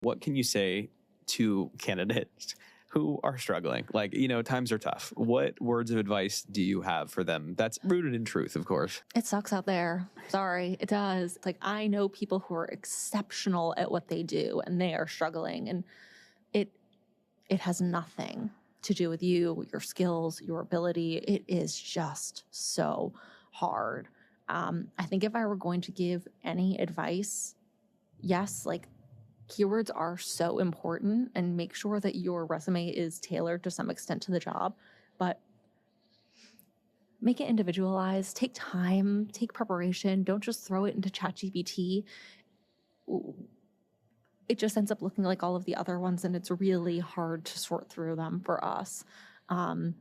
What can you say to candidates who are struggling? Like, times are tough. What words of advice do you have for them? That's rooted in truth, of course. It sucks out there. Sorry, it does. Like, I know people who are exceptional at what they do and they are struggling, and it has nothing to do with you, your skills, your ability. It is just so hard. I think if I were going to give any advice, yes, like, keywords are so important, and make sure that your resume is tailored to some extent to the job, but make it individualized. Take time, take preparation. Don't just throw it into ChatGPT. It just ends up looking like all of the other ones, and it's really hard to sort through them for us. I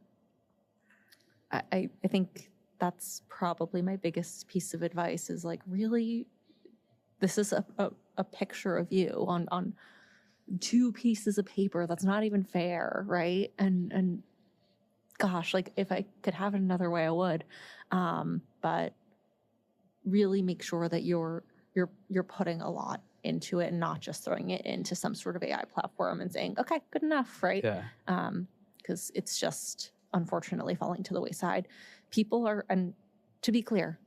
think that's probably my biggest piece of advice is, like, really, this is a picture of you on 2 pieces of paper. That's not even fair, right? And gosh, like, if I could have it another way, I would. But really make sure that you're putting a lot into it and not just throwing it into some sort of AI platform and saying, okay, good enough, right? Yeah. Because it's just unfortunately falling to the wayside. People are, and to be clear,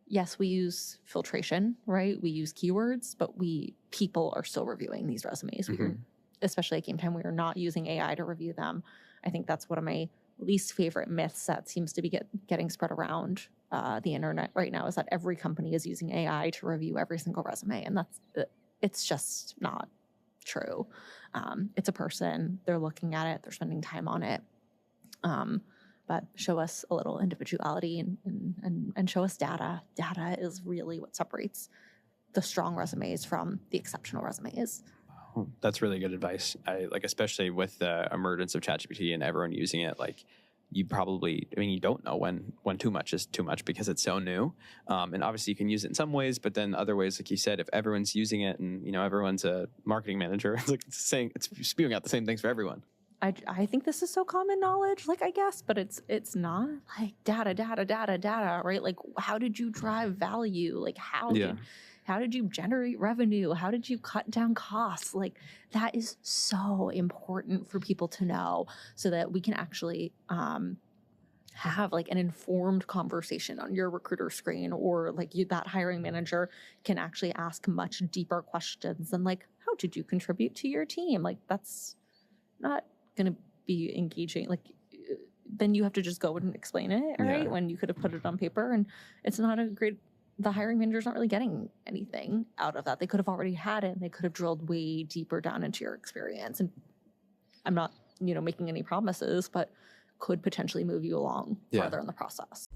yes, we use filtration, right? We use keywords, but people are still reviewing these resumes. Mm-hmm. Especially at Gametime, we are not using AI to review them. I think that's one of my least favorite myths that seems to be getting spread around the internet right now, is that every company is using AI to review every single resume. And it's just not true. It's a person, they're looking at it, they're spending time on it. But show us a little individuality and show us data. Data is really what separates the strong resumes from the exceptional resumes. That's really good advice. Especially with the emergence of ChatGPT and everyone using it, like, you don't know when too much is too much because it's so new. And obviously you can use it in some ways, but then other ways, like you said, if everyone's using it and, everyone's a marketing manager, it's spewing out the same things for everyone. I think this is so common knowledge, like, I guess, but it's not. Like, data, right? Like, how did you drive value? Like, how did you generate revenue? How did you cut down costs? Like, that is so important for people to know, so that we can actually have, like, an informed conversation on your recruiter screen, or like that hiring manager can actually ask much deeper questions than, like, how did you contribute to your team? Like, that's not going to be engaging. Like, then you have to just go and explain it, right? Yeah. When you could have put it on paper, and it's not the hiring manager's not really getting anything out of that. They could have already had it, and they could have drilled way deeper down into your experience. And I'm not, making any promises, but could potentially move you along further in the process.